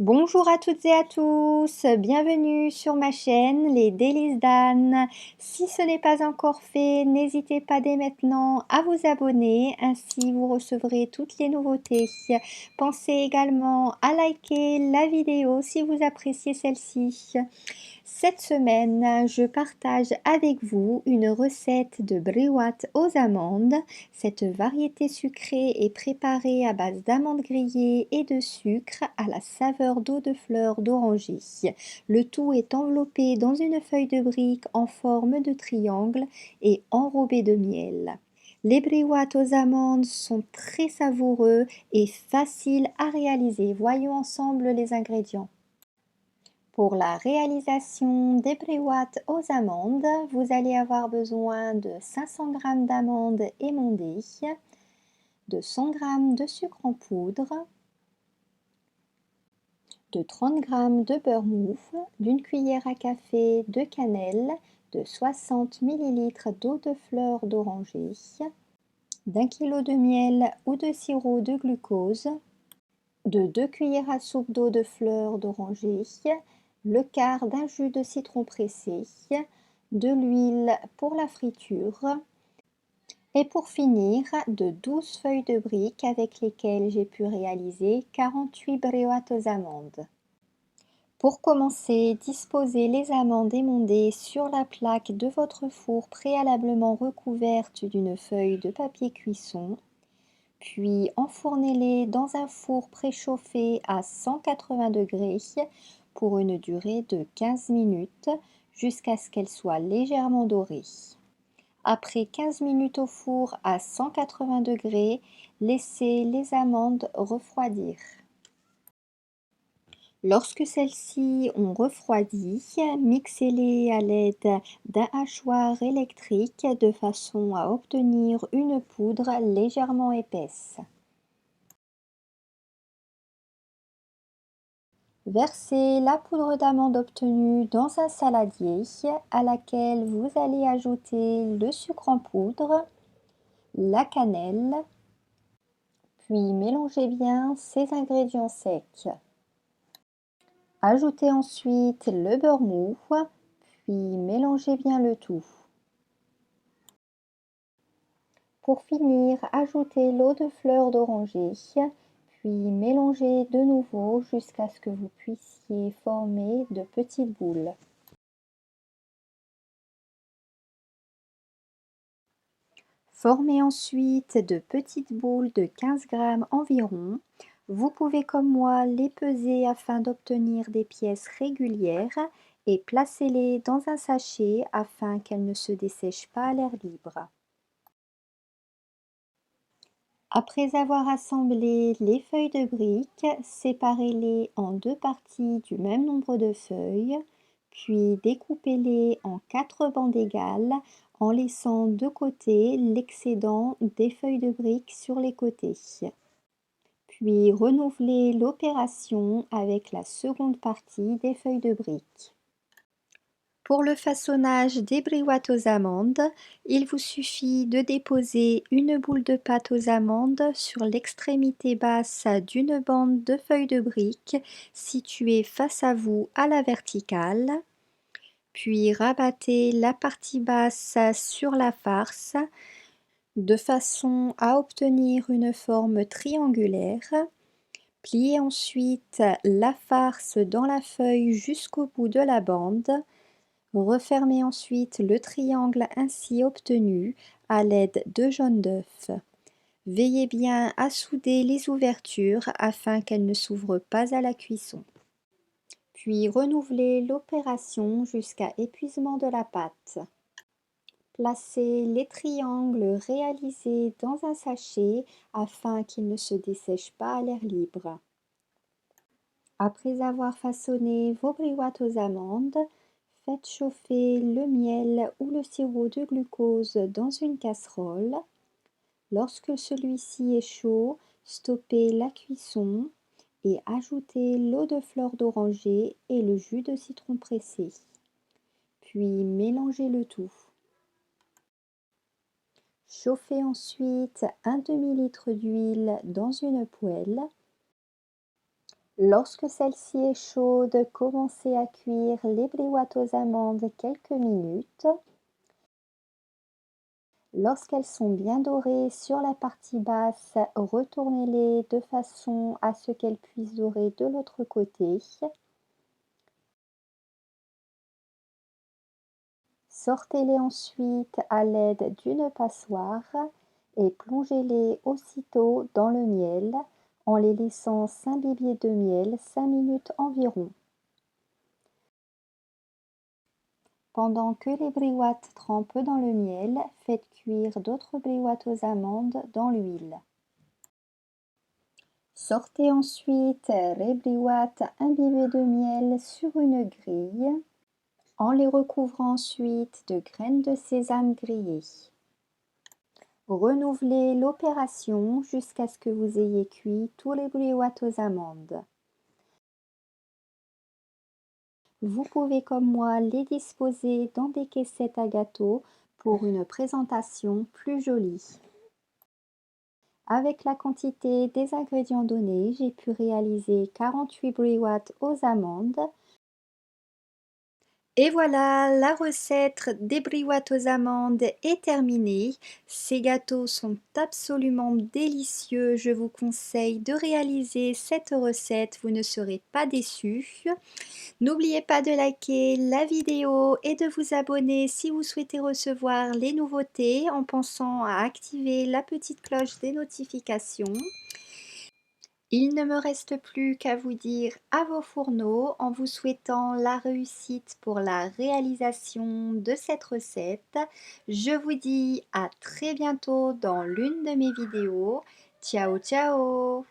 Bonjour à toutes et à tous, bienvenue sur ma chaîne Les Délices d'Anne. Si ce n'est pas encore fait, n'hésitez pas dès maintenant à vous abonner, ainsi vous recevrez toutes les nouveautés. Pensez également à liker la vidéo si vous appréciez celle-ci. Cette semaine, je partage avec vous une recette de briouate aux amandes. Cette variété sucrée est préparée à base d'amandes grillées et de sucre à la saveur d'eau de fleur d'oranger. Le tout est enveloppé dans une feuille de brique en forme de triangle et enrobé de miel. Les briouates aux amandes sont très savoureux et faciles à réaliser. Voyons ensemble les ingrédients. Pour la réalisation des briouates aux amandes, vous allez avoir besoin de 500 g d'amandes émondées, de 100 g de sucre en poudre, de 30 g de beurre mou, d'une cuillère à café de cannelle, de 60 ml d'eau de fleur d'oranger, d'1 kg de miel ou de sirop de glucose, de 2 cuillères à soupe d'eau de fleur d'oranger, le quart d'un jus de citron pressé, de l'huile pour la friture et pour finir de 12 feuilles de briques avec lesquelles j'ai pu réaliser 48 briouates aux amandes. Pour commencer, disposez les amandes émondées sur la plaque de votre four préalablement recouverte d'une feuille de papier cuisson. Puis enfournez-les dans un four préchauffé à 180 degrés pour une durée de 15 minutes jusqu'à ce qu'elles soient légèrement dorées. Après 15 minutes au four à 180 degrés, laissez les amandes refroidir. Lorsque celles-ci ont refroidi, mixez-les à l'aide d'un hachoir électrique de façon à obtenir une poudre légèrement épaisse. Versez la poudre d'amande obtenue dans un saladier à laquelle vous allez ajouter le sucre en poudre, la cannelle, puis mélangez bien ces ingrédients secs. Ajoutez ensuite le beurre mou, puis mélangez bien le tout. Pour finir, ajoutez l'eau de fleur d'oranger, puis mélangez de nouveau jusqu'à ce que vous puissiez former de petites boules. Formez ensuite de petites boules de 15 g environ. Vous pouvez comme moi les peser afin d'obtenir des pièces régulières et placez-les dans un sachet afin qu'elles ne se dessèchent pas à l'air libre. Après avoir assemblé les feuilles de briques, séparez-les en deux parties du même nombre de feuilles, puis découpez-les en 4 bandes égales en laissant de côté l'excédent des feuilles de briques sur les côtés. Puis renouvelez l'opération avec la seconde partie des feuilles de briques. Pour le façonnage des briouates aux amandes, il vous suffit de déposer une boule de pâte aux amandes sur l'extrémité basse d'une bande de feuilles de briques située face à vous à la verticale, puis rabattez la partie basse sur la farce de façon à obtenir une forme triangulaire. Pliez ensuite la farce dans la feuille jusqu'au bout de la bande. Refermez ensuite le triangle ainsi obtenu à l'aide de jaune d'œuf. Veillez bien à souder les ouvertures afin qu'elles ne s'ouvrent pas à la cuisson. Puis renouvelez l'opération jusqu'à épuisement de la pâte. Placez les triangles réalisés dans un sachet afin qu'ils ne se dessèchent pas à l'air libre. Après avoir façonné vos briouates aux amandes, faites chauffer le miel ou le sirop de glucose dans une casserole. Lorsque celui-ci est chaud, stoppez la cuisson et ajoutez l'eau de fleur d'oranger et le jus de citron pressé. Puis mélangez le tout. Chauffez ensuite un demi-litre d'huile dans une poêle. Lorsque celle-ci est chaude, commencez à cuire les briouates aux amandes quelques minutes. Lorsqu'elles sont bien dorées sur la partie basse, retournez-les de façon à ce qu'elles puissent dorer de l'autre côté. Sortez-les ensuite à l'aide d'une passoire et plongez-les aussitôt dans le miel en les laissant s'imbiber de miel 5 minutes environ. Pendant que les briouates trempent dans le miel, faites cuire d'autres briouates aux amandes dans l'huile. Sortez ensuite les briouates imbibées de miel sur une grille en les recouvrant ensuite de graines de sésame grillées. Renouvelez l'opération jusqu'à ce que vous ayez cuit tous les briouates aux amandes. Vous pouvez comme moi les disposer dans des caissettes à gâteaux pour une présentation plus jolie. Avec la quantité des ingrédients donnés, j'ai pu réaliser 48 briouates aux amandes. Et voilà, la recette des briouates aux amandes est terminée. Ces gâteaux sont absolument délicieux. Je vous conseille de réaliser cette recette, vous ne serez pas déçus. N'oubliez pas de liker la vidéo et de vous abonner si vous souhaitez recevoir les nouveautés en pensant à activer la petite cloche des notifications. Il ne me reste plus qu'à vous dire à vos fourneaux en vous souhaitant la réussite pour la réalisation de cette recette. Je vous dis à très bientôt dans l'une de mes vidéos. Ciao ciao!